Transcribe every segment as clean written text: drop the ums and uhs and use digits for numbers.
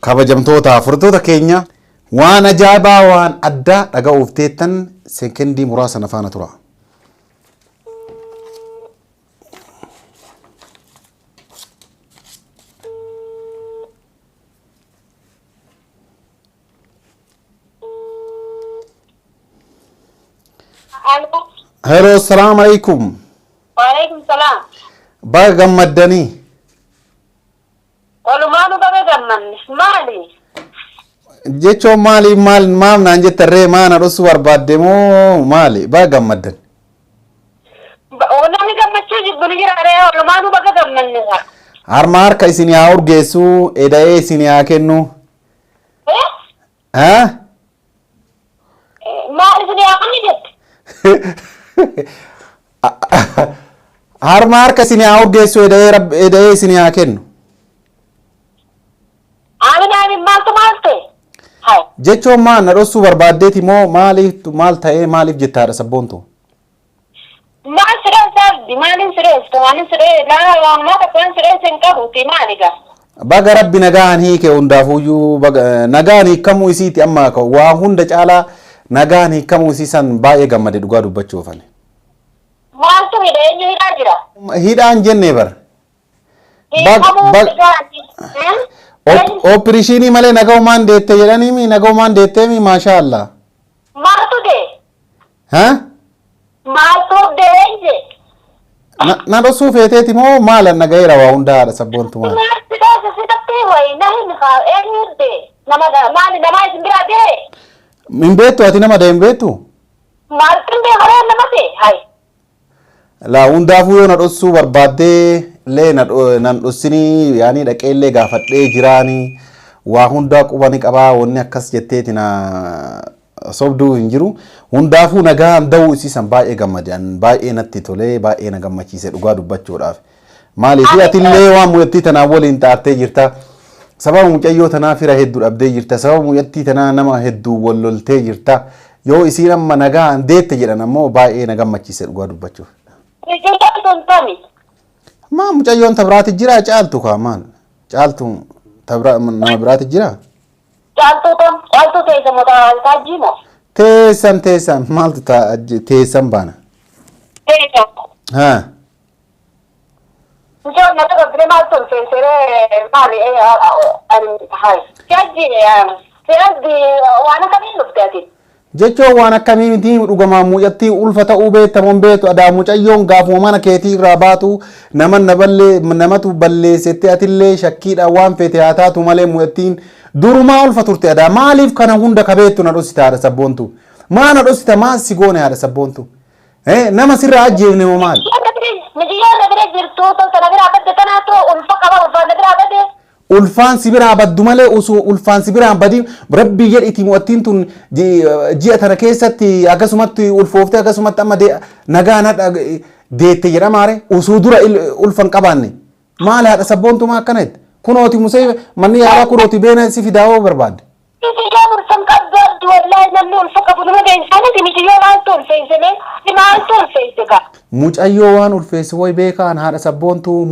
kabajamtoota furtoota keenya waan ajaa'ibaa waan addaa dhaga'uuf teettan sekendii muraasa nafaana tura. Hello, assalamu alaikum. Wa alaikum salam. Baga gammaddanii. Walumaanu baga gammanne maali? Jechuun maal naan jettarree maana dhossu barbaadde moo maali? Baga gammaddan. Namni gammachuu jibbu ni jira ree walumaanu baga gammanne. Harma harka isin haa urgeessu eda'ee isin haa kennu. Maal isin haa kennu jette? Harma harka isin haa urgeessu eda'ee isin haa kennu. Amin maaltu maal ta'e? Jechuun maal na dhossuu barbaaddeeti moo maal ta'ee maaliif jettaadha sabboontu? Maal siree sabdi maalin siree laa mata kan siree sin qabuuti maaliga? Baga rabbi nagaan hiike hundaafuyyuu nagaan hiikamuu isiiti amma waa hunda caalaa nagaan hiikamuu isiisan baay'ee gammade dhugaa dubbachuufani. Maaltu eenyu hidhaa jira? Hidhaan jennee bar. Opereeshinii malee nagaumaan deette jedhanii nagaumaan deetteemi maashaa Allah. Maaltu dee? Maaltu dee? Na dhossuu feeteeti moo maalan nagayeera waa hundaadha sabboontu maal? Min beektu ati nama dee hin beektu? Maaltu dee horee nama dee? Laa hundaafuu yoo na dhossuu barbaaddee illee nan dhossinii yaani dhaqee illee gaafadhee jiraanii waa hundaa qubani qabaa wanni akkas jetteeti na sobduu hin jiru. Hundaafuu nagaan da'uu isiisan baay'ee gammade baay'ee natti tolee baay'ee na gammachiise dhugaa dubbachuudhaaf. Maaliif ati illee waan mucattii tanaa waliin taatee jirta. Sababa mucayyoo tanaa fira hedduu dhabdee jirta. Sababa mucattii tanaa nama hedduu wal loltee jirta. Yoo isiin amma nagaan deette jedhan ammoo baay'ee na gammachiise dhugaa dubbachuuf. Ma mucayyoon tabraati jira caaltu kaa maal? Caaltu nama biraati jira? Caaltu teessa motaa taajjimo. Teessan maaltu teessan baana? Teessan. Mucayyoon nata gabbine maal tolfeessiree maali Siyaasni waan akkamiin dhufteetiin? Jechuun waan akkamii miti dhugamaa mucattii ulfa ta'uu beektamoon beektu adaa mucayyoon gaafuma mana keetii irraa baatu namatu balleessetti atillee shakkiidhaan waan feete haa taatu malee mucattiin durumaa ulfa turte adaa maaliif kana hunda kabeettu na dhossita haadha sabboontu maa na dhossita maa si goone haadha sabboontu nama sirraa ajjeefne moo maali? Mijiyyaa na bira jirtu tolta na bira badde tanaatu ulfa qaba ulfaan na bira badde. Ulfaan sibira baddu malee osoo ulfaan sibira badii rabbi jedhiti mu'attiin tun ji'a tana keessatti akkasumatti ulfooftee akkasumatti amma nagaan deette jedhamaare osoo dura ulfan qabaanne maal haadha sabboontu maa akkanaatti kunooti musee manni yaalaa kunooti beena si fidaawoo barbaadde. Mijiyyaa ulfan qabdu wallahi namni ulfa qabu nama geensaaniiti mijiyyoo maaltu ulfeessine maaltu ulfeessika. Mucayyoo waan ulfeesse way beekaan haadha sabboontu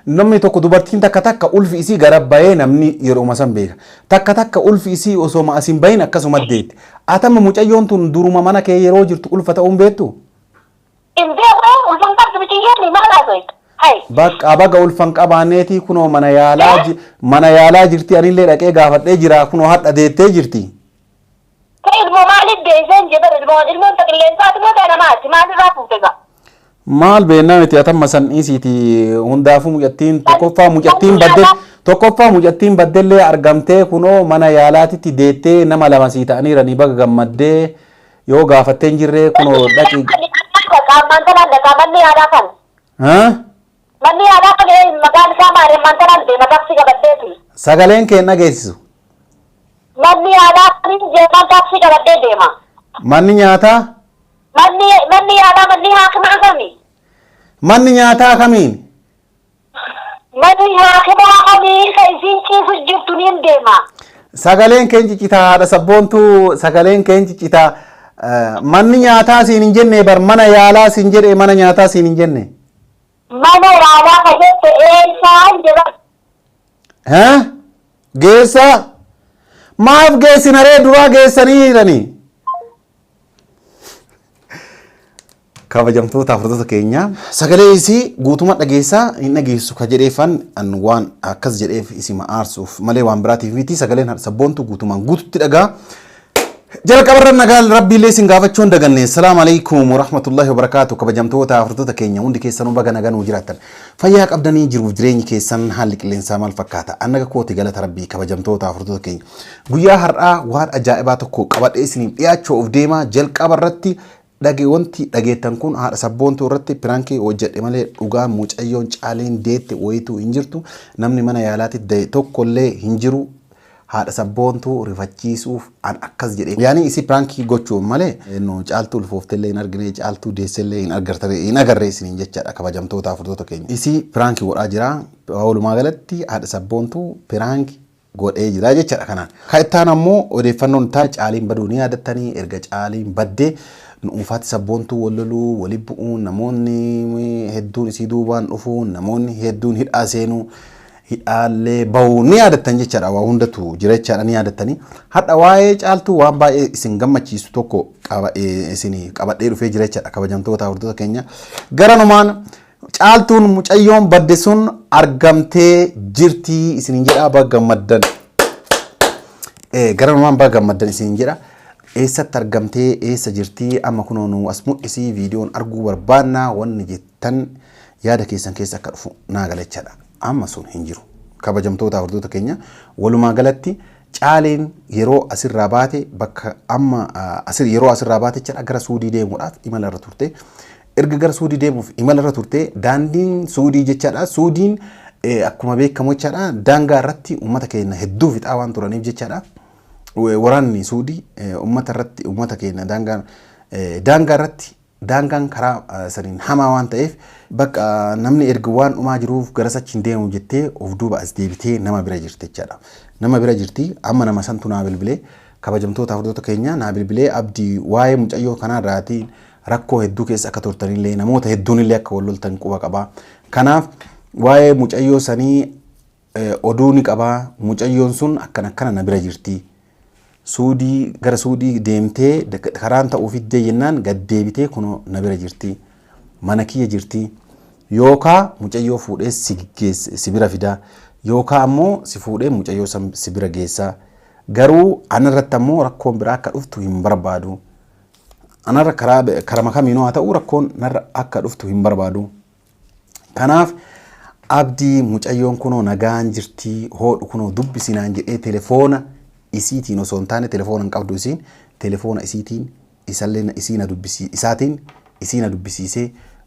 namni tokko dubartiin takka ulfi isii garabbayee namni yeroo san beeka takka ulfi isii osoo ma'asin bahin akkasuma deetti atama mucayyoon tun duruma mana kee yeroo jirtu ulfa ta'uun beektu? Hin beeku ulfan qabdu mijiyyoon maal haasa'e? Baga ulfan qabaaneeti kunoo mana yaalaa jirti anillee dhaqee gaafadhee jira kunoo hadha deettee jirti. Ilmoo maaliif deeseen jedhan ilmoon taqilleensaati moo ta'e namaati maalirraa fuute gaa? Maal beennaa miti atamma san isiiti hundaafuu mucattiin tokkoffaa mucattiin baddellee argamtee kunoo mana yaalaatitti deettee nama lama sii ta'aniiranii baga gammaddee yoo gaafattee hin jirree kunoo dhaqi. Manni yaalaa kan. Manni yaalaa kan maqaan isaa maali mantanaan deema taksii qabaddeeti. Sagaleen kee dhageessisu. Manni yaalaa kan jeemaan taksii qabaddee deema. Manni nyaataa? Manni yaalaa manni haakimaa kami? Manni nyaataa kamiin? Manni haakimaa kamii ka isiin ciisu jirtu niin deema. Sagaleen keen ciccitaa haadha sabboontu sagaleen keen ciccitaa manni nyaataa siin hin jenne bar mana yaalaa siin jedhe mana nyaataa siin hin jenne. Mana yaalaa ka jette eessaa jedhan. geessa maaf geessinaree duraa geessanii jiranii. Kabajamtoota hordoftoota keenya sagalee isii guutuma dhageessaa hin dhageessu ka jedheefan an waan akkas jedheef isima aarsuuf malee waan biraatiif miti sagaleen sabboontu guutumaan guututti dhagaa. jalqabarra nagaan rabbiillee isin gaafachuun daganne assalamu alaykum wa rahmatullahi wa barakatuh kabajamtoota hordoftoota keenya hundi keessanuu baga nagaan jiraattan fayyaa qabdanii jiruuf jireenyi keessan haalli qilleensaa maal fakkaata annaga kooti galata rabbii kabajamtoota hordoftoota keenya guyyaa har'aa waan ajaa'ibaa tokko qabadhee isiniif dhiyaachuuf deema jalqabarratti dhage wanti dhageettan kun haadha sabboontuu irratti piraankii hojjedhe malee dhugaa mucayyoon caaleen deette wayituu hin jirtu namni mana yaalaatti tokkollee hin jiru haadha sabboontuu rifachiisuuf an akkas jedhe yaani isi piraankii gochuu malee no caaltuu ulfooftellee hin argine caaltuu deessellee hin agarree isiniin jechaadha kabajamtoota hordoftoota keenya isi piraankii godhaa jira walumaa galatti haadha sabboontuu piraankii godhee jira jechaadha kanaan ka'itaan ammoo odeeffannoon taa caaliin baduu ni yaadattanii erga caaliin baddee nuufaati sabboontuu walloluu walii bu'uun namoonni hedduun isii duubaan dhufuun namoonni hedduun hidhaa seenuu hidhaalee bahuu ni yaadattan jechaadha waa hundatu jira jechaadha ni yaadattanii hadha waa'ee caaltuu waan baay'ee isin gammachiisu tokko isin qabadhee dhufee jira jechaadha kabajamtoota hordoftoota keenya garanumaan caaltuun mucayyoon badde sun argamtee jirtii isiniin jedha baga gammaddan garanumaan baga gammaddan isiniin jedha eessatti argamtee eessa jirtii amma kunoonu as mul'isii viidiyoon arguu barbaanna wanni jettan yaada keessan keessa akka dhufu naa galachaadha amma sun hin jiru kabajamtoota hordoftoota keenya walumaa galatti caaleen yeroo asirraa baate bakka amma yeroo asirraa baate jedha gara Suudii deemuudhaaf imala irra turte erga gara Suudii deemuuf imala irra turte daandiin Suudii jechaadha Suudiin akkuma beekamu jechaadha daangaa irratti uummata keenya hedduu fixaa waan turaniif jechaadha waraanni Suudii uummata irratti uummata keenya daangaa irratti daangaan karaa saniin hamaa waan ta'eef bakka namni erga waan dhumaa jiruuf gara sachiin deemu jettee of duuba as deebitee nama bira jirti jechaadha nama bira jirti amma nama santu naa bilbilee kabajamtoota hordoftoota keenya naa bilbilee abdii waa'ee mucayyoo kanaa irraatiin rakkoo hedduu keessa akka turtanillee namoota hedduun illee akka wal loltan quba qabaa kanaaf waa'ee mucayyoo sanii oduu ni qabaa mucayyoon sun akkana na bira jirti Suudii gara Suudii deemtee karaan ta'uu fiddee jennaan gad deebitee kuno na bira jirti mana kiyya jirti yookaa mucayyoo fuudhee si bira fida yookaa ammoo si fuudhee mucayyoo si bira geessa garuu anarratti ammoo rakkoon biraa akka dhuftu hin barbaadu anarra karama kamiinuu haa ta'u rakkoon narra akka dhuftu hin barbaadu kanaaf abdii mucayyoon kunoo nagaan jirti hoodhu kunoo dubbisinaan jedhee telefoona isiitiin osoo hin taane telefoona hin qabdu isiin telefoona isiitiin isallee isiina dubbisiisee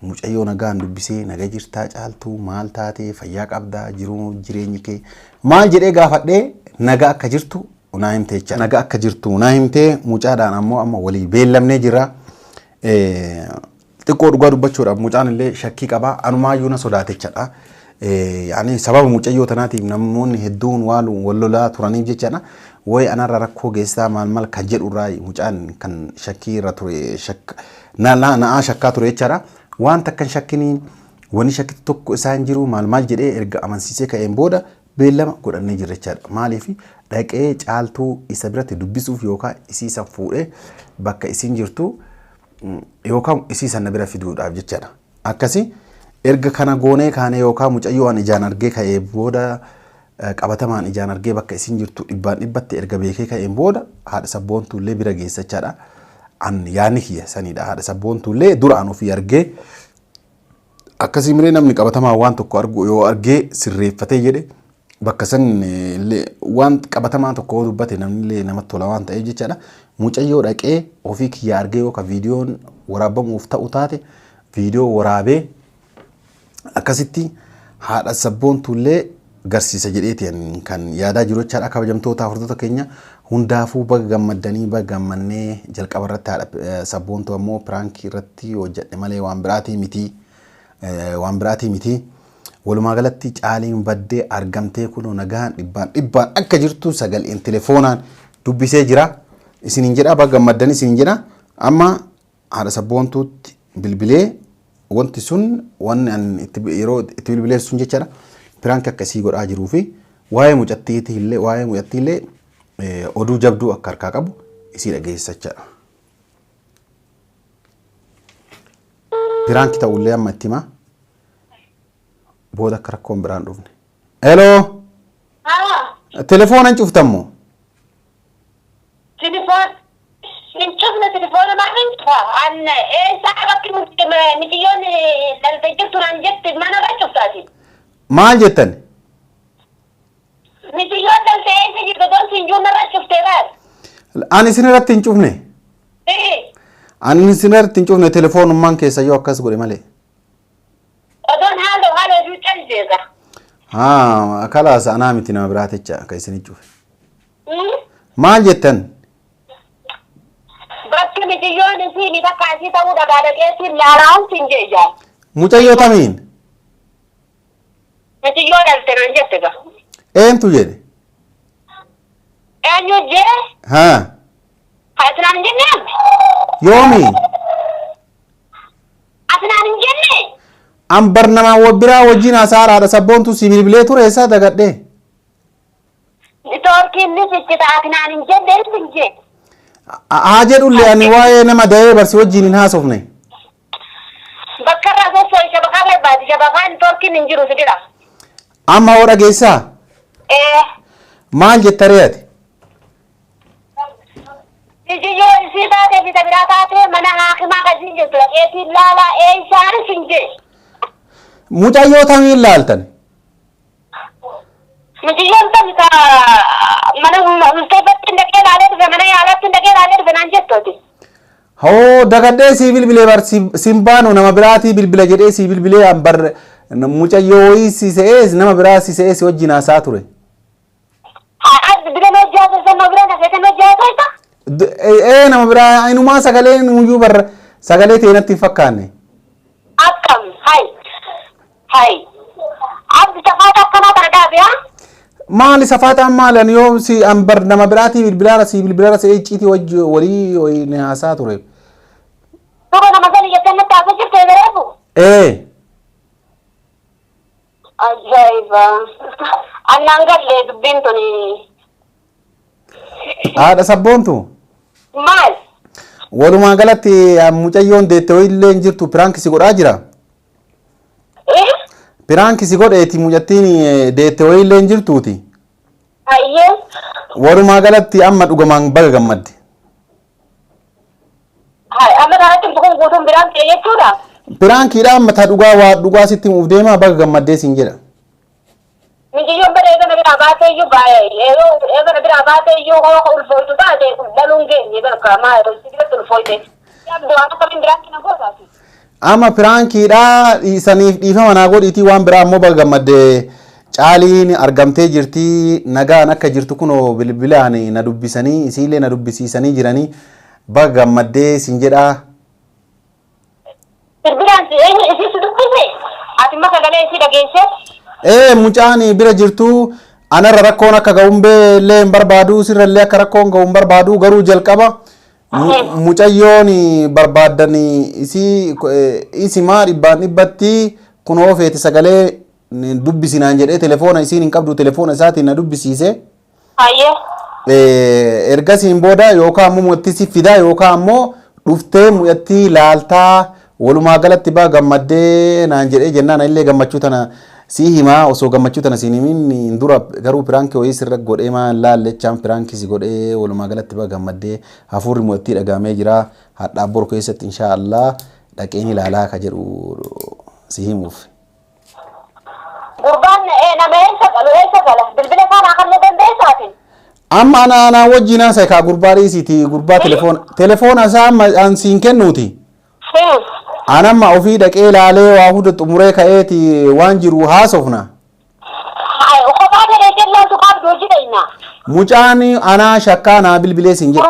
mucayyoo nagaan dubbisee naga jirtaa caaltuu maal taatee fayyaa qabdaa jiruu jireenyi kee maal jedhee gaafadhee naga akka jirtu naa himtee jecha naga akka jirtu naa himtee mucaadhaan ammoo amma walii beellamnee jira xiqqoo dhugaa dubbachuudhaaf mucaan illee shakkii qabaa anumaayyuu na sodaatechadha yaani sababa mucayyoo tanaatiif namoonni hedduun wal lolaa turaniif jechaadha way anarra rakkoo geessaa maal kan jedhu irraa mucaan kan shakkii irra ture naa shakkaa ture jechaadha waan takkan shakkiniin wani shakki tokko isaan jiru maal jedhee erga amansiisee ka'een booda beellama godhannee jirra jechaadha maaliif dhaqee caaltuu isa biratti dubbisuuf yookaan isiisan fuudhee bakka isiin jirtu yookaan isiisan na bira fiduudhaaf jechaadha akkasi erga kana goonee kaane yookaan mucayyoo an ijaan argee ka'ee booda qabatamaan ijaan argee bakka isiin jirtu dhibbatti erga beekee ka'een booda haadha sabboontuullee bira geessachaadha an yaani kiyya sanidha haadha sabboontuullee duraan ofii argee akkasii miree namni qabatamaan waan tokko argu yoo argee sirreeffatee jedhe bakka san waan qabatamaan tokko dubbate namnillee namatti tola waan ta'eef jechaadha mucayyoo dhaqee ofii kiyya argee yookaan viidiyoon waraabamuuf ta'u taate viidiyoo waraabee akkasitti haadha sabboontuullee garsiisa jedheetiin kan yaadaa jiru jechaadha kabajamtoota hordoftoota keenya hundaafuu baga gammaddanii baga gammannee jalqaba irratti haadha sabboontuu ammoo piraankii irratti hojjedhe malee waan biraatii miti walumaa galatti caaliin baddee argamtee kunoo nagaan dhibbaan akka jirtu sagaleen telefoonaan dubbisee jira isiniin jedha baga gammaddanii isiniin jedha amma haadha sabboontuutti bilbilee wanti sun wanni an yeroo itti bilbileessu sun jechaadha piraankii akkasii godhaa jiruu fi waa'ee mucattiillee oduu jabduu akka harkaa qabu isii dhageessachaadha. Piraanki ta'ullee amma itti himaa booda akka rakkoon biraan dhufne. Hello. Telefoona hin cuftammoo? Telefoona maaliin anna eessaa bakki mitiyoon dhaltee jirtu naan jette mana irraa cuftaati. Maal jettan? Mitiyoon dhaltee eessa jirtu doon sinjuun irraa cuftee baal. Ani isin irratti hin cufne. Ani isin irratti hin cufne telefoonummaan keessa yoo akkas godhe malee. Odoon haala oduu caljeega. Kalaas anaa miti nama biraatecha akka isin hin cufe. Maal jettan? Bakki mitiyoon isii ni takka asii ta'uu dhagaa dhaqeetiin laalaan siin jeejaa. Mucayyoo tamiin? Mitiyyoo dhalte naan jette ga. Eentu jedhe? Eenyu jee? Asinaan hin jenne? Yoomi? Asinaan hin jenne? Ambar nama biraa wajjin hasaaraadha sabboontu si bilbilee ture eessaa dagadhe? Toorkiin ni ficcita asinaan hin jenne hin jee. Haa jedhullee ani waa'ee nama da'ee barsi wajjin hin haasofne. Bakka irraa sossoo shabakaa barbaadi shabakaan toorkiin hin jiru sidira. Amma hoo dhageessaa? Maal jetta re'ati? Mitiyyoo isii taatee bita biraa taatee mana haakimaa kasiin jirtu dhaqeetiin laalaa eessaanis hin jee. Mucayyoo tamiin laaltan? Mutiyyoon tami ka mana murteeffatti dhaqee laalee dhufe mana yaalatti dhaqee laalee dhufe naan jettooti. Hoo dagadhee sii bilbilee bar simbaanu nama biraatii bilbila jedhee sii bilbilee ambar mucayyoo si se'ees nama biraa si se'ees wajjin haasaa ture. Bileen hojjaa keessan nama biraa nafeetan hojjaa keessa? Nama biraa inumaa sagalee nuyyuu bar sagalee ta'e natti hin fakkaanne. Akkam hai abdi safaata akkanaa kana dhaabiyaa? Maali safaataan maalan yoo si ambar nama biraatii bilbilaara si bilbilaara se'ee icciitii walii ni haasaa ture. Duuba nama sani jettee natti haasoo jirtee bereefu? Ajaa'iba! Annaan gallee dubbiin tuni. Haadha sabboontu? Maal? Walumaa galatti mucayyoon deette illee hin jirtu piraankisi godhaa jira. Piraankisi godheeti mucattiin deette illee hin jirtuuti. Ayyee. Walumaa galatti amma dhugumaan baga gammadde. Amma kanatti bukuun guutuun biraan ta'e jechuudha. Piraankiidha amma taa dhugaa sitti muuf deemaa baga gammaddee siin jedha. Mitiyoon bara eegana biraa baatee iyyuu eegana biraa baatee iyyuu hoo ulfooytu taate dhaluun geenye bakka maa sibiilatti ulfooyte. Yaabdu waan akkamiin biraan kina gootaati. Amma piraankiidha saniif dhiifama naa godhiitii waan biraa ammoo baga gammaddee caaliin argamtee jirti nagaan akka jirtu kunoo bilbilaan na dubbisanii isiillee na dubbisiisanii jiranii baga gammaddee siin jedha. Bilbilaan isii si dubbise ati immoo sagalee isii dhageesse. Mucaan bira jirtu anarra rakkoon akka ga'umbee illee hin barbaadu sirrallee akka rakkoon ga'u hin barbaadu garuu jalqaba mucayyoon barbaadan isimaa dhibbaan dhibbatti kunoo feeti sagalee dubbisinaan jedhee telefoona isiin hin qabdu telefoona isaatiin na dubbisiise. Ergasiin booda yookaan ammoo mucattii fida yookaan ammoo dhuftee mucattii laaltaa walumaa galatti baa gammaddee naan jedhee jennaan illee gammachuu tana si himaa osoo gammachuu tana siin himin dura garuu piraankii wayii sirra godhee maan laallechaan piraankii si godhee walumaa galatti baa gammaddee hafuurri mucattii dhagaamee jira hadhaa boru keessatti inshaallah dhaqeen ilaalaa ka jedhu si himuuf. Gurbaan nama eessa gala bilbila kana akka dandeessaatiin. Amma ana wajjin haasa'e kaa gurbaa dhiisiiti gurbaa telefoona isaa an siin kennuuti. Anamma ofii dhaqee ilaalee waa hunda xumuree ka'eeti waan jiru haasofna. Mucaan anaa shakkaa naa bilbilee siin jedhe.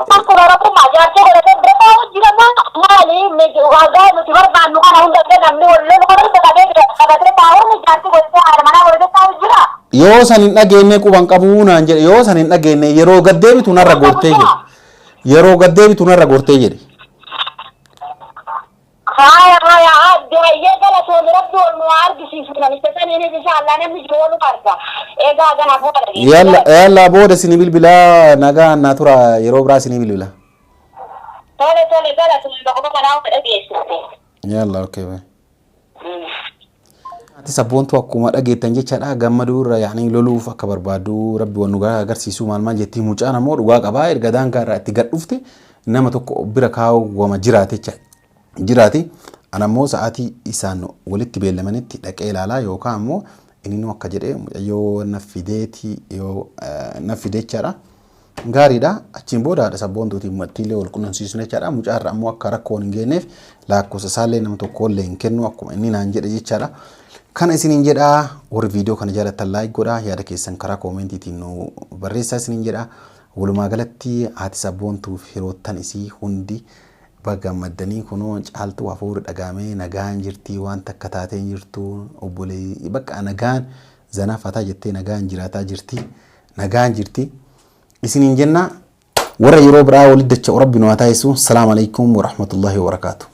Yoo san hin dhageenye quban qabuu naan jedhe yoo san hin dhageenye yeroo gaddeebitu narra gortee jedhe. Yeroo gaddeebitu narra gortee jedhe. هاي عاد هي قالت وربي والمعارض سيسنا مستني ان شاء الله نمشي جوه قرطه ايه قاعد انا فوق يلا بودا سني بالبلا نغا ناتورا يرو برا سني بالبلا تولي قالت لقد انا يلا اوكي باي ati sabboontu akkuma dhageettan jechaadha gammaduurra yaani loluuf akka barbaadu rabbi waan nugaa agarsiisu maal maal jetti mucaan ammoo dhugaa qabaa erga daangaarraa itti gad dhufte nama tokko bira kaawwama jiraate anammoo sa'aatii isaan walitti beellamanitti dhaqee ilaalaa yookaan ammoo inni akka jedhee yoo nafideeti yoo nafidechaadha gaariidha achiin boodaadha sabboontuutiin mattiilee wal qunnamsiisne jechaadha mucaarra ammoo akka rakkoon hin geenneef lakkoofsa isaallee nama tokkollee hin kennu akkuma inni naan jedhe jechaadha. Kana isiniin jedha warri viidiyoo kana jaalatan like godhaa yaada keessan karaa koomentiitiin nu barreessaa isiniin jedha walumaa galatti haati sabboontuu fi firoottan isii hundi baga maddanii kunoo caaltuu hafuura dhagaamee nagaan jirtii waan takka taatee jirtu obbolee bakka nagaan zanafataa jettee nagaan jiraataa jirti nagaan jirti isiniin jenna warra yeroo biraa walitti dacha rabbi nu haa taasisu. Salaamu alaykum wa rahmatullahi wa barakatuh.